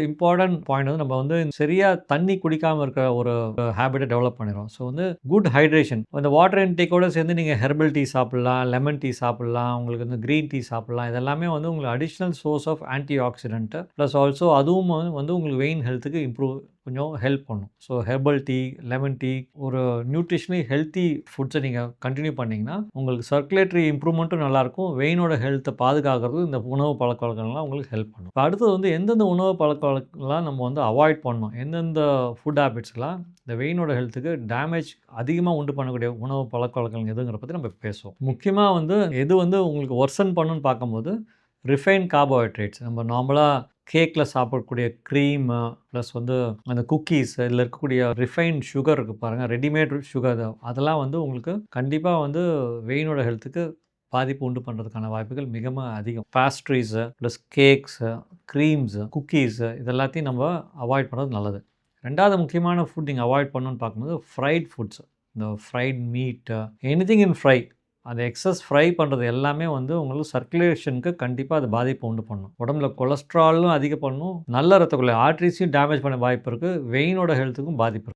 Important point வந்து நம்ம வந்து சரியா தண்ணி குடிக்காம இருக்கிற ஒரு ஹேபிட்டை டெவலப் பண்ணிடும். ஸோ வந்து குட் ஹைட்ரேஷன் அந்த வாட்டர் இன்டேக்கோட சேர்ந்து நீங்கள் ஹெர்பல் டீ சாப்பிட்லாம், லெமன் டீ சாப்பிட்லாம், உங்களுக்கு வந்து க்ரீன் டீ சாப்பிட்லாம். இதெல்லாமே வந்து உங்களுக்கு additional source of antioxidant plus also அதுவும் வந்து உங்களுக்கு வெயின் ஹெல்த்துக்கு இம்ப்ரூவ் கொஞ்சம் ஹெல்ப் பண்ணும். So herbal tea, lemon tea ஒரு நியூட்ரிஷனலி ஹெல்த்தி ஃபுட்ஸை நீங்கள் கண்டினியூ பண்ணிங்கன்னா உங்களுக்கு சர்க்குலேட்டரி இம்ப்ரூவ்மெண்ட்டும் நல்லாயிருக்கும். வெயினோட ஹெல்த்தை பாதுகாக்கிறது இந்த உணவு பழக்கவழக்கங்கள்லாம் உங்களுக்கு ஹெல்ப் பண்ணும். இப்போ அடுத்தது வந்து எந்தெந்த உணவு பழக்கவழக்கங்கள்லாம் நம்ம வந்து அவாய்ட் பண்ணணும், எந்தெந்த ஃபுட் ஹேபிட்ஸ்லாம் இந்த வெயினோட ஹெல்த்துக்கு டேமேஜ் அதிகமாக உண்டு பண்ணக்கூடிய உணவு பழக்கவழக்கங்கள் எதுங்கிற பற்றி நம்ம பேசுவோம். முக்கியமாக வந்து எது வந்து உங்களுக்கு ஒர்சன் பண்ணுன்னு பார்க்கும்போது ரிஃபைன் கார்போஹைட்ரேட்ஸ் நம்ம நார்மலாக கேக்கில் சாப்பிடக்கூடிய க்ரீமு ப்ளஸ் வந்து அந்த குக்கீஸ் இதில் இருக்கக்கூடிய ரிஃபைன்ட் சுகர் இருக்குது பாருங்கள், ரெடிமேட் சுகர் அதெல்லாம் வந்து உங்களுக்கு கண்டிப்பாக வந்து வெயினோட ஹெல்த்துக்கு பாதிப்பு உண்டு பண்ணுறதுக்கான வாய்ப்புகள் மிகவும் அதிகம். பேஸ்ட்ரீஸு ப்ளஸ் கேக்ஸு, க்ரீம்ஸு, குக்கீஸு இதெல்லாத்தையும் நம்ம அவாய்ட் பண்ணுறது நல்லது. ரெண்டாவது முக்கியமான ஃபுட் நீங்கள் அவாய்ட் பண்ணணுன்னு பார்க்கும்போது ஃப்ரைட் ஃபுட்ஸ், இந்த ஃப்ரைட் மீட்டு, எனிதிங் இன் ஃப்ரை, அந்த எக்ஸஸ் ஃப்ரை பண்ணுறது எல்லாமே வந்து உங்களுக்கு சர்க்குலேஷனுக்கு கண்டிப்பாக அது பாதிப்பு உண்டு பண்ணும். உடம்புல கொலஸ்ட்ராலும் அதிகம் பண்ணும், நல்ல ரத்த குழாய் ஆர்ட்ரிஸையும் டேமேஜ் பண்ண வாய்ப்பு இருக்குது, வெயினோட ஹெல்த்துக்கும் பாதிப்பு இருக்குது.